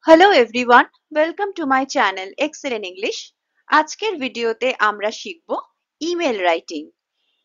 Hello everyone, welcome to my channel Excel in English. আজকের ভিডিওতে আমরা শিখব ইমেল রাইটিং।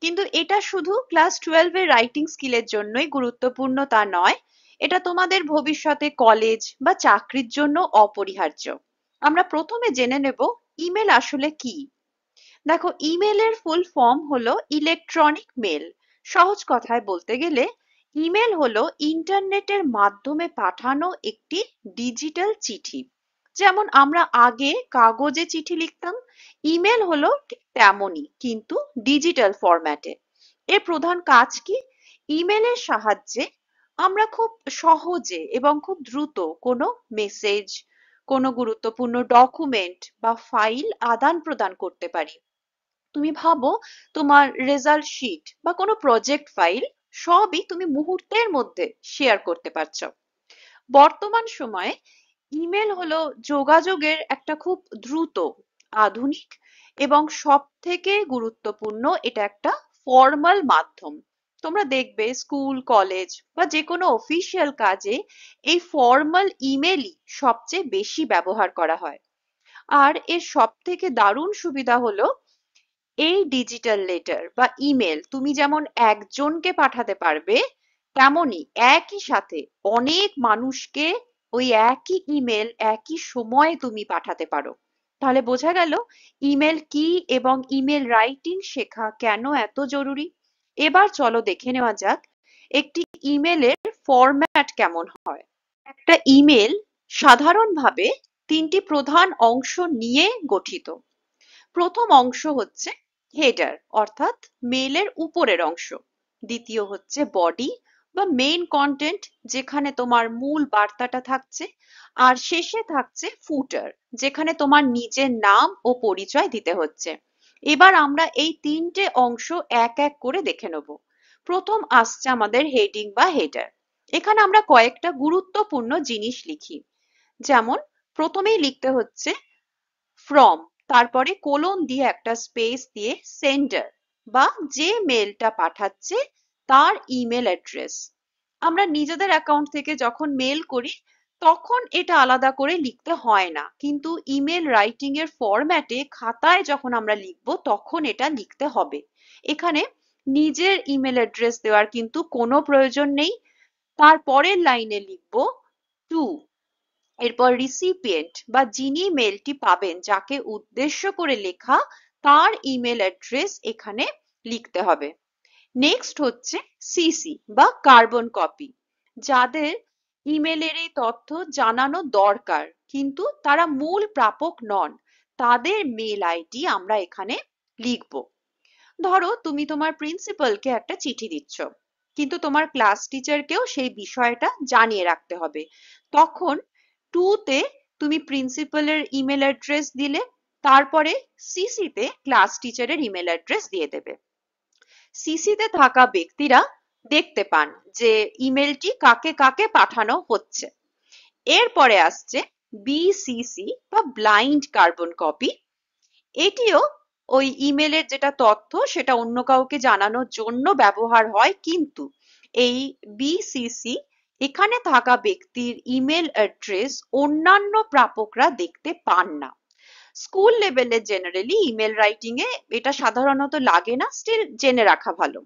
কিন্তু এটা শুধু ক্লাস 12 এর রাইটিং স্কিলের জন্যই গুরুত্বপূর্ণ তা নয়, এটা তোমাদের ভবিষ্যতে কলেজ বা চাকরির জন্য অপরিহার্য। আমরা প্রথমে জেনে নেব ইমেল আসলে কি। দেখো, ইমেলের ফুল ফর্ম হলো ইলেকট্রনিক মেল। সহজ কথায় বলতে গেলে ইমেল হলো ইন্টারনেটের মাধ্যমে পাঠানো একটি ডিজিটাল চিঠি। যেমন আমরা আগে কাগজে চিঠি লিখতাম, ইমেল হলো ঠিক তেমনই, কিন্তু ডিজিটাল ফরম্যাটে। এর প্রধান কাজ কি? ইমেলের সাহায্যে আমরা খুব সহজে এবং খুব দ্রুত কোনো মেসেজ, কোনো গুরুত্বপূর্ণ ডকুমেন্ট বা ফাইল আদান প্রদান করতে পারি। তুমি ভাবো, তোমার রেজাল্ট শিট বা কোনো প্রজেক্ট ফাইল সবই তুমি মুহূর্তের মধ্যে শেয়ার করতে পারছো। বর্তমান সময়ে ইমেল হলো যোগাযোগের একটা খুব দ্রুত, আধুনিক এবং সব থেকে গুরুত্বপূর্ণ, এটা একটা ফর্মাল মাধ্যম। তোমরা দেখবে স্কুল, কলেজ বা যে কোনো অফিসিয়াল কাজে এই ফর্মাল ইমেলই সবচেয়ে বেশি ব্যবহার করা হয়। আর এর সব থেকে দারুণ সুবিধা হলো এই ডিজিটাল লেটার বা ইমেল তুমি যেমন একজনকে পাঠাতে পারবে, তেমনি একই সাথে অনেক মানুষকে ওই একই ইমেল একই সময়ে তুমি পাঠাতে পারো। তাহলে বোঝা গেল ইমেল কি এবং ইমেল রাইটিং শেখা কেন এত জরুরি। এবার চলো দেখে নেওয়া যাক একটি ইমেলের ফরম্যাট কেমন হয়। একটা ইমেল সাধারণভাবে তিনটি প্রধান অংশ নিয়ে গঠিত। প্রথম অংশ হচ্ছে হেডার, অর্থাৎ মেলের উপরের অংশ। দ্বিতীয় হচ্ছে বডি বা মেইন কন্টেন্ট, যেখানে তোমার মূল বার্তাটা থাকছে। আর শেষে থাকছে ফুটার, যেখানে তোমার নিজের নাম ও পরিচয় দিতে হচ্ছে। এবার আমরা এই তিনটে অংশ এক এক করে দেখে নেব। প্রথম আসছে আমাদের হেডিং বা হেডার। এখানে আমরা কয়েকটা গুরুত্বপূর্ণ জিনিস লিখি। যেমন প্রথমেই লিখতে হচ্ছে ফ্রম, তারপরে কোলন দিয়ে একটা স্পেস দিয়ে সেন্ডার বা যে মেলটা পাঠাচ্ছে তার ইমেল অ্যাড্রেস। আমরা নিজেদের অ্যাকাউন্ট থেকে যখন মেল করি তখন এটা আলাদা করে লিখতে হয় না, কিন্তু ইমেল রাইটিং এর ফরম্যাটে খাতায় যখন আমরা লিখবো তখন এটা লিখতে হবে। এখানে নিজের ইমেল অ্যাড্রেস দেওয়ার কিন্তু কোনো প্রয়োজন নেই। তারপরের লাইনে লিখবো টু, এরপর রিসিপিয়েন্ট বা যিনি মেলটি পাবেন, যাকে উদ্দেশ্য করে লেখা, তার ইমেল অ্যাড্রেস এখানে লিখতে হবে। নেক্সট হচ্ছে সিসি বা কার্বন কপি। যাদের ইমেলের এই তথ্য জানানো দরকার কিন্তু তারা মূল প্রাপক নন, তাদের মেল আইডি আমরা এখানে লিখব। ধরো তুমি তোমার প্রিন্সিপালকে একটা চিঠি দিচ্ছ, কিন্তু তোমার ক্লাস টিচারকেও সেই বিষয়টা জানিয়ে রাখতে হবে। তখন টুতে তুমি প্রিন্সিপালের ইমেল অ্যাড্রেস দিলে, তারপরে সিসিতে ক্লাস টিচারের ইমেল অ্যাড্রেস দিয়ে দেবে। সিসিতে থাকা ব্যক্তিরা দেখতে পান যে ইমেলটি কাকে কাকে পাঠানো হচ্ছে। এরপরে আসছে বিসিসি বা ব্লাইন্ড কার্বন কপি। এটিও ওই ইমেলের যেটা তথ্য সেটা অন্য কাউকে জানানোর জন্য ব্যবহার হয়, কিন্তু এই বিসিসি, এখানে থাকা ব্যক্তির ইমেল অ্যাড্রেস অন্যান্য প্রাপকরা দেখতে পান না। স্কুল লেভেলে জেনারেলি ইমেল রাইটিং এ এটা সাধারণত লাগে না, স্টিল জেনে রাখা ভালো।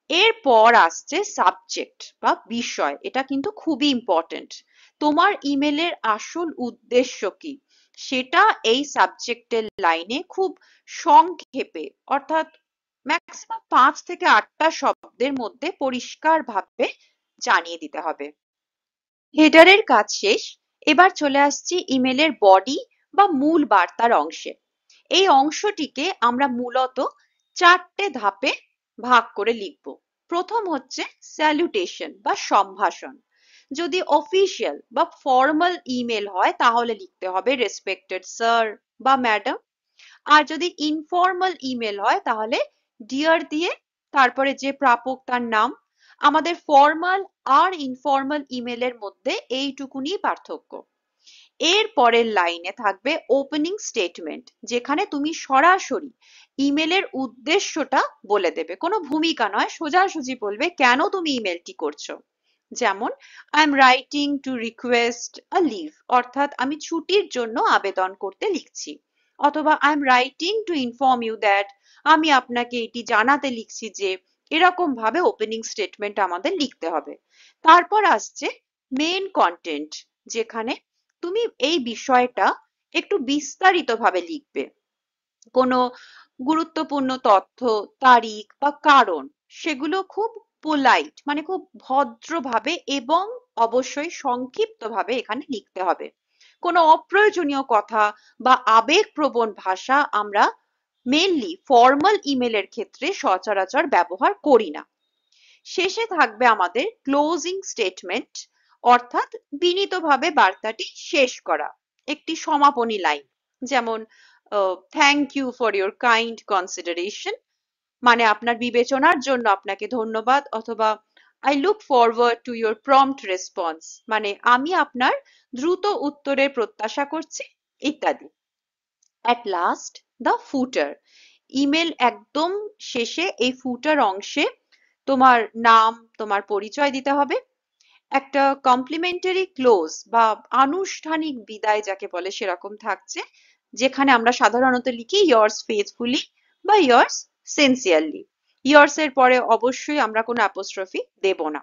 এরপর আসছে সাবজেক্ট বা বিষয়। এটা কিন্তু খুবই ইম্পর্টেন্ট। তোমার ইমেলের আসল উদ্দেশ্য কি সেটা এই সাবজেক্টের লাইনে খুব সংক্ষেপে, অর্থাৎ ম্যাক্সিমাম 5 থেকে 8টা শব্দের মধ্যে পরিষ্কারভাবে জানিয়ে দিতে হবে। হেডারের কাজ শেষ। এবার চলে আসছি ইমেলের বডি বা মূল বার্তার অংশে। এই অংশটিকে আমরা মূলত 4টে ধাপে ভাগ করে লিখব। প্রথম হচ্ছে স্যালুটেশন বা সম্ভাষণ। যদি অফিসিয়াল বা ফর্মাল ইমেল হয় তাহলে লিখতে হবে রেসপেক্টেড স্যার বা ম্যাডাম। আর যদি ইনফর্মাল ইমেল হয় তাহলে ডিয়ার দিয়ে তারপরে যে প্রাপক তার নাম। আমাদের ফর্মাল আর ইনফর্মাল ইমেলের মধ্যে এইটুকুনি পার্থক্য। এর পরের লাইনে থাকবে ওপেনিং স্টেটমেন্ট, যেখানে তুমি সরাসরি ইমেলের উদ্দেশ্যটা বলে দেবে, কোনো ভূমিকা নয়, সোজাসুজি বলবে কেন তুমি ইমেলটি করছো। যেমন I am writing to request a leave, অর্থাৎ আমি ছুটির জন্য আবেদন করতে লিখছি। অথবা I am writing to inform you that, আমি আপনাকে এটি জানাতে লিখছি যে এরকম ভাবে ওপেনিং স্টেটমেন্ট আমাদের লিখতে হবে। তারপর আসছে মেইন কন্টেন্ট, যেখানে তুমি এই বিষয়টা একটু বিস্তারিত ভাবে লিখবে। কোনো গুরুত্বপূর্ণ তথ্য, তারিখ বা কারণ, সেগুলো খুব পোলাইট মানে খুব ভদ্রভাবে এবং অবশ্যই সংক্ষিপ্তভাবে এখানে লিখতে হবে। কোনো অপ্রয়োজনীয় কথা বা আবেগপ্রবণ ভাষা আমরা মেনলি ফর্মাল ইমেলের ক্ষেত্রে সচরাচর ব্যবহার করি না। শেষে থাকবে আমাদের ক্লোজিং স্টেটমেন্ট, অর্থাৎ বিনীতভাবে বার্তাটি শেষ করা, একটি সমাপনী লাইন। যেমন thank you for your kind consideration, মানে আপনার বিবেচনার জন্য আপনাকে ধন্যবাদ। অথবা I look forward to your prompt response, মানে আমি আপনার দ্রুত উত্তরের প্রত্যাশা করছি, ইত্যাদি। At last the footer, email একদম শেষে এই ফুটার অংশে তোমার নাম, তোমার পরিচয় দিতে হবে। একটা কমপ্লিমেন্টারি ক্লোজ বা আনুষ্ঠানিক বিদায় যাকে বলে সেরকম থাকছে, যেখানে আমরা সাধারণত লিখি ইয়ার্স ফেথফুলি বা ইয়ার্স সিনসিয়ারলি। ইয়ার্স এর পরে অবশ্যই আমরা কোনো অ্যাপোস্ট্রফি দেব না।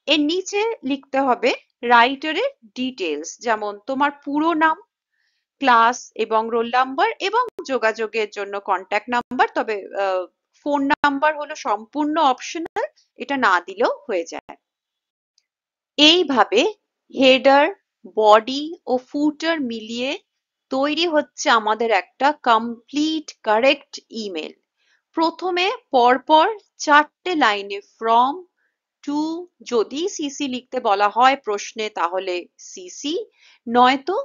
এর নিচে লিখতে হবে রাইটারের ডিটেলস, যেমন তোমার পুরো নাম, ক্লাস এবং রোল নাম্বার এবং যোগাযোগের জন্য কন্ট্যাক্ট নাম্বার। তবে ফোন নাম্বার হলো সম্পূর্ণ অপশনাল, এটা না দিলেও হয়ে যায়। এইভাবে হেডার, বডি ও ফুটার মিলিয়ে তৈরি হচ্ছে আমাদের একটা কমপ্লিট কারেক্ট ইমেল। প্রথমে পরপর 4টে লাইনে ফ্রম, টু, যদি সিসি লিখতে বলা হয় প্রশ্নে তাহলে সিসি, নয়তো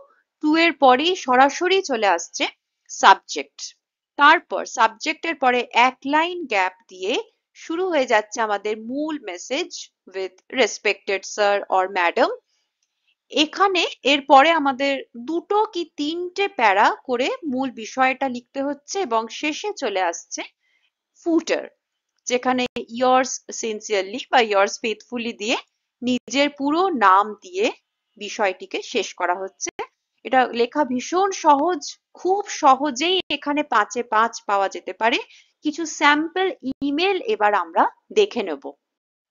টু এর পরেই সরাসরি চলে আসছে সাবজেক্ট। তারপর সাবজেক্টের পরে এক লাইন গ্যাপ দিয়ে শুরু হয়ে যাচ্ছে আমাদের মূল message, with respected sir or madam. এখানে এরপরে আমাদের 2টো কি 3টে প্যারা করে মূল বিষয়টা লিখতে হচ্ছে এবং শেষে চলে আসছে ফুটার, যেখানে ইয়ার্স সিনসিয়ারলি বা ইয়ার্স ফেথফুলি দিয়ে নিজের পুরো নাম দিয়ে বিষয়টিকে শেষ করা হচ্ছে। এটা লেখা ভীষণ সহজ, খুব সহজেই এখানে 5-এ 5 পাওয়া যেতে পারে। কিছু স্যাম্পল ইমেল এবার আমরা দেখে নেব।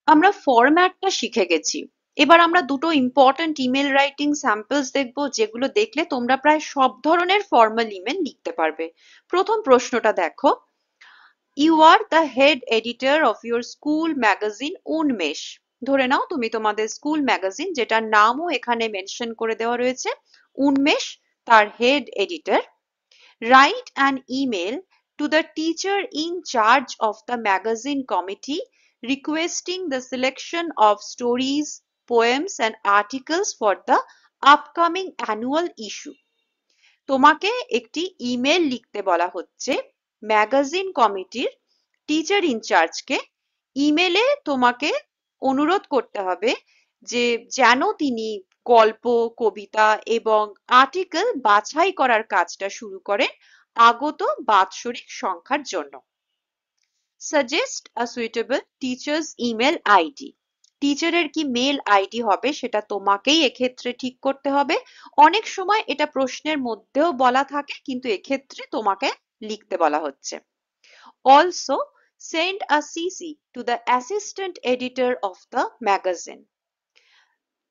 আমরা ফরম্যাটটা শিখে গেছি, এবার আমরা দুটো ইম্পর্টেন্ট ইমেল রাইটিং স্যাম্পলস দেখবো, যেগুলো দেখলে তোমরা প্রায় সব ধরনের ফর্মাল ইমেল লিখতে পারবে। প্রথম প্রশ্নটা দেখো, you are the head editor of your school magazine Unmesh. ধরে নাও তুমি তোমাদের স্কুল ম্যাগাজিন, যেটার নামও এখানে মেনশন করে দেওয়া রয়েছে, উন্মেষ তার head editor. Write an email to the teacher in charge of the magazine committee requesting the selection of stories, poems and articles for the upcoming annual issue. তোমাকে একটি ইমেল লিখতে বলা হচ্ছে ম্যাগাজিন কমিটির টিচার ইনচার্জকে। ইমেলে তোমাকে অনুরোধ করতে হবে যে যেন তিনি গল্প, কবিতা এবং আর্টিকেল বাছাই করার কাজটা শুরু করেন আগত বাৎসরিক সংখ্যার জন্য। সাজেস্ট আ সুইটেবল টিচার্স ইমেল আইডি, টিচারের কি মেল আইডি হবে সেটা তোমাকেই এক্ষেত্রে ঠিক করতে হবে। অনেক সময় এটা প্রশ্নের মধ্যেও বলা থাকে, কিন্তু এক্ষেত্রে তোমাকে লিখতে বলা হচ্ছে। Also send a CC to the assistant editor of the magazine.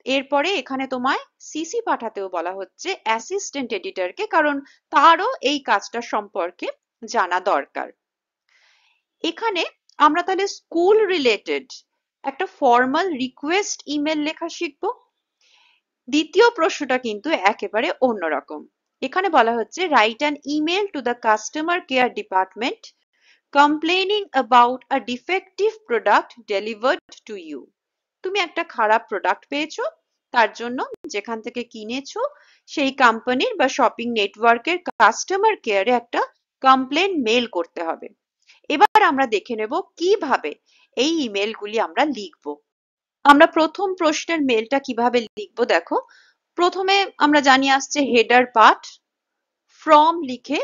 এরপরে এখানে তোমায় সিসি পাঠাতেও বলা হচ্ছে অ্যাসিস্ট্যান্ট এডিটরকে, কারণ তারও এই কাজটা সম্পর্কে জানা দরকার। এখানে আমরা তাহলে স্কুল রিলেটেড একটা ফর্মাল রিকোয়েস্ট ইমেল লেখা শিখবো। দ্বিতীয় প্রশ্নটা কিন্তু একেবারে অন্যরকম। এখানে বলা হচ্ছে write an email to the customer care department complaining about a defective product delivered to you. তুমি একটা খারাপ প্রোডাক্ট পেয়েছো, তার জন্য যেখান থেকে কিনেছো সেই কোম্পানির বা শপিং নেটওয়ার্কের কাস্টমার কেয়ারে একটা কমপ্লেন মেল করতে হবে। এবার আমরা দেখে নেব কিভাবে এই ইমেলগুলি আমরা লিখব। আমরা প্রথম প্রশ্নের মেলটা কিভাবে লিখব দেখো। প্রথমে আমরা জানি আসছে হেডার পার্ট, ফ্রম লিখে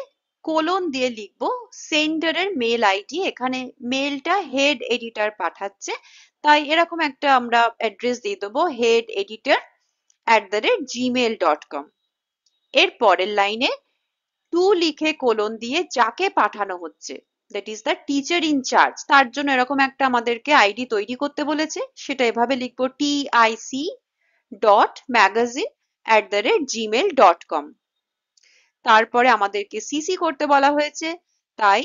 কোলন দিয়ে লিখবো সেন্ডারের মেল আইডি। এখানে মেলটা হেড এডিটর পাঠাচ্ছে, তাই এরকম একটা আমরা অ্যাড্রেস দিয়ে দেবো headeditor@gmail.com। এর পরের লাইনে টু লিখে কোলন দিয়ে যাকে পাঠানো হচ্ছে, that is the teacher in charge, তার জন্য এরকম একটা আমাদেরকে আইডি তৈরি করতে বলেছে। সেটা এভাবে লিখবো tic.magazine@gmail.com। তারপরে আমাদেরকে সিসি করতে বলা হয়েছে, তাই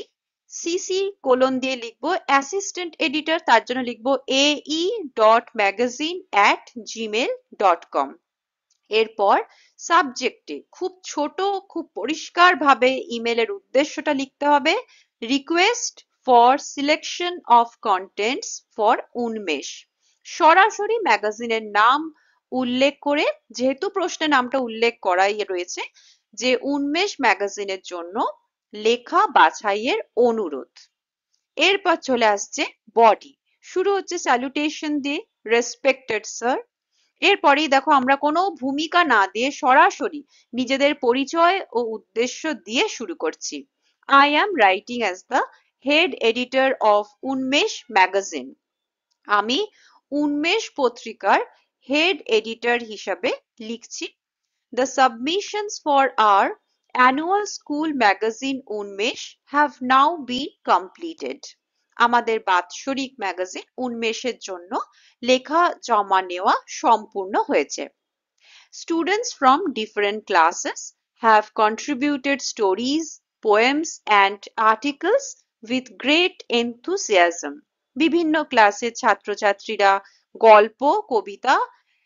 সিসি কোলন দিয়ে লিখবো অ্যাসিস্ট্যান্ট এডিটর, তার জন্য লিখবো ae.magazine@gmail.com। এরপর সাবজেক্টে খুব ছোট, খুব পরিষ্কার ভাবে ইমেলের উদ্দেশ্যটা লিখতে হবে, request for selection of contents for উন্মেষ। সরাসরি ম্যাগাজিনের নাম উল্লেখ করে, যেহেতু প্রশ্নে নামটা উল্লেখ করাই রয়েছে, যে উন্মেষ ম্যাগাজিনের জন্য লেখা বাছাইয়ের অনুরোধ। এরপর চলে আসছে বডি, শুরু হচ্ছে স্যালুটেশন দিয়ে, রেসপেক্টেড স্যার। এরপরেই দেখো আমরা কোনো ভূমিকা না দিয়ে সরাসরি নিজেদের পরিচয় ও উদ্দেশ্য দিয়ে শুরু করছি। I am writing as the head editor of উন্মেষ ম্যাগাজিন। আমি উন্মেষ পত্রিকার হেড এডিটর হিসাবে লিখছি। The submissions for our annual school magazine উন্মেষ have now been completed. আমাদের বাৎসরিক ম্যাগাজিন উন্মেষের জন্য লেখা জমা নেওয়া সম্পূর্ণ হয়েছে। Students from different classes have contributed stories, poems and articles with great enthusiasm. বিভিন্ন ক্লাসের ছাত্রছাত্রীরা গল্প, কবিতা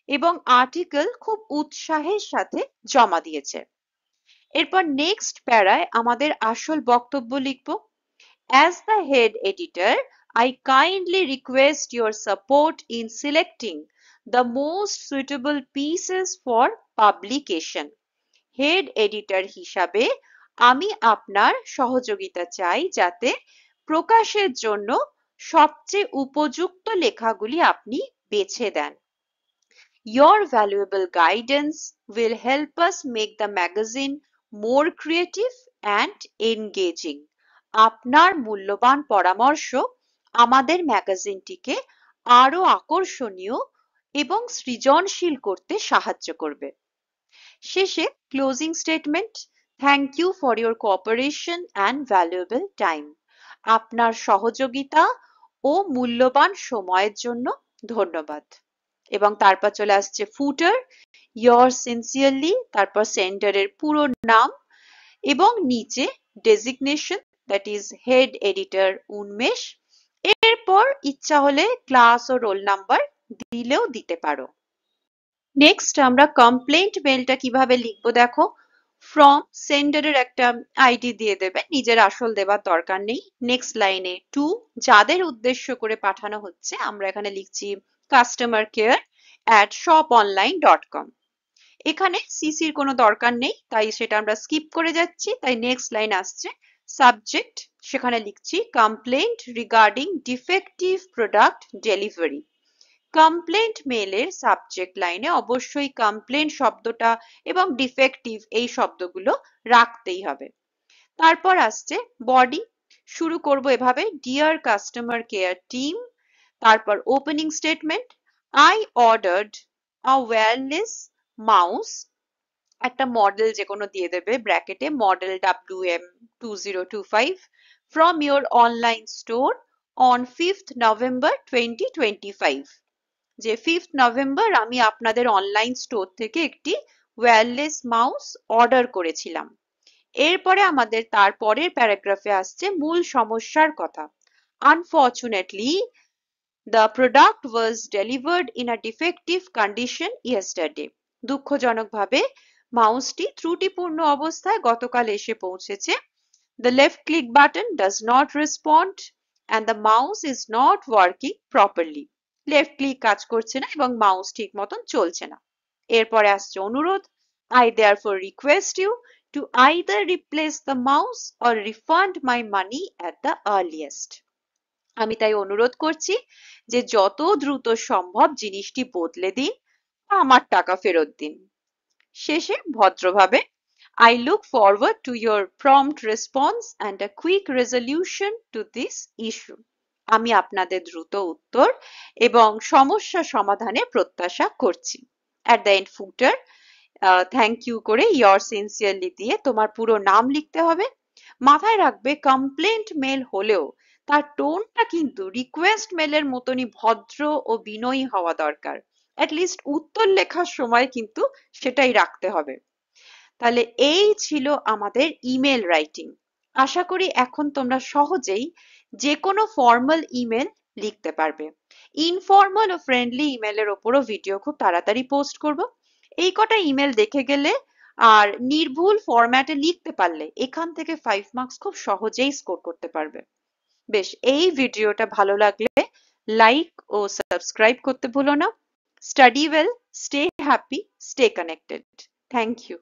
এবং আর্টিকেল খুব উৎসাহের সাথে জমা দিয়েছে। এরপর নেক্সট প্যারায় আমাদের আসল বক্তব্য লিখব। As the head editor, I kindly request your support in selecting the most suitable pieces for publication. Head editor হিসাবে আমি আপনার সহযোগিতা চাই যাতে প্রকাশের জন্য সবচেয়ে উপযুক্ত লেখাগুলি আপনি বেছে দেন। Your valuable guidance will help us make the magazine more creative and engaging. আপনার মূল্যবান পরামর্শ আমাদের ম্যাগাজিনটিকে আরো আকর্ষণীয় এবং সৃজনশীল করতে সাহায্য করবে। শেষে closing statement, thank you for your cooperation and valuable time. আপনার সহযোগিতা ও মূল্যবান সময়ের জন্য ধন্যবাদ। এবং তারপর চলে আসছে ফুটার, ইয়োর সিনসিয়ারলি, তারপর সেন্টারের পুরো নাম এবং নিচে designation, that is head editor উন্মেষ। এরপর ইচ্ছা হলে ক্লাস ও রোল নাম্বার দিলেও দিতে পারো। নেক্সট আমরা কমপ্লেন্ট মেলটা কিভাবে লিখবো দেখো। ফ্রম সেন্ডারের একটা আইডি দিয়ে দেবে, নিজের আসল দেবার দরকার নেই। নেক্সট লাইনে টু, যাদের উদ্দেশ্য করে পাঠানো হচ্ছে, আমরা এখানে লিখছি কাস্টমার কেয়ার @shoponline.com। এখানে সিসির কোনো দরকার নেই, তাই সেটা আমরা স্কিপ করে যাচ্ছি। তাই নেক্সট লাইন আসছে সাবজেক্ট, সেখানে লিখছি complaint regarding defective product delivery. Complaint মেলের সাবজেক্ট লাইনে অবশ্যই কমপ্লেন্ট শব্দটা এবং ডিফেক্টিভ এই শব্দগুলো রাখতেই হবে। তারপর আসছে বডি, শুরু করব এভাবে, ডিয়ার কাস্টমার কেয়ার টিম। তারপর opening statement, I ordered a wireless mouse, একটা মডেল যে কোনো দিয়ে দেবে ব্র্যাকেটে, model WM2025 from your online store on 5th November 2025। যে 5th নভেম্বর আমি আপনাদের অনলাইন স্টোর থেকে একটি ওয়্যারলেস মাউস অর্ডার করেছিলাম। এরপরে আমাদের তার পরের প্যারাগ্রাফে আসছে মূল সমস্যার কথা। Unfortunately the product was delivered in a defective condition yesterday. দুঃখজনকভাবে মাউসটি ত্রুটিপূর্ণ অবস্থায় গতকাল এসে পৌঁছেছে। The left click button does not respond and the mouse is not working properly. Left click কাজ করছে না এবং মাউস ঠিক মতন চলছে না। এরপরে আসছে অনুরোধ, I therefore request you to either replace the mouse or refund my money at the earliest. আমি তাই অনুরোধ করছি যে যত দ্রুত সম্ভব জিনিসটি বদলে দিন, আমার টাকা ফেরত দিন। শেষে ভদ্রভাবে, I look forward to your prompt response and a quick resolution to this issue. আমি আপনাদের দ্রুত উত্তর এবং সমস্যা সমাধানের প্রত্যাশা করছি। At the end footer thank you করে ইয়োর সিনসিয়ারলি দিয়ে তোমার পুরো নাম লিখতে হবে। মাথায় রাখবে কমপ্লেন্ট মেল হলেও তার টোনটা কিন্তু রিকোয়েস্ট মেলের মতনই ভদ্র ও বিনয়ী হওয়া দরকার। অ্যাটলিস্ট উত্তর লেখার সময় কিন্তু সেটাই রাখতে হবে। তাহলে এই ছিল আমাদের ইমেল রাইটিং। আশা করি এখন তোমরা সহজেই যে কোনো ফর্মাল ইমেল লিখতে পারবে। ইনফর্মাল ও ফ্রেন্ডলি ইমেলের ওপরও ভিডিও খুব তাড়াতাড়ি পোস্ট করব। এই কটা ইমেল দেখে গেলে আর নির্ভুল ফরম্যাটে লিখতে পারলে এখান থেকে 5 মার্কস খুব সহজেই স্কোর করতে পারবে। বেশ, এই ভিডিওটা ভালো লাগলে লাইক ও সাবস্ক্রাইব করতে ভুলো না। Study well, stay happy, stay connected. Thank you.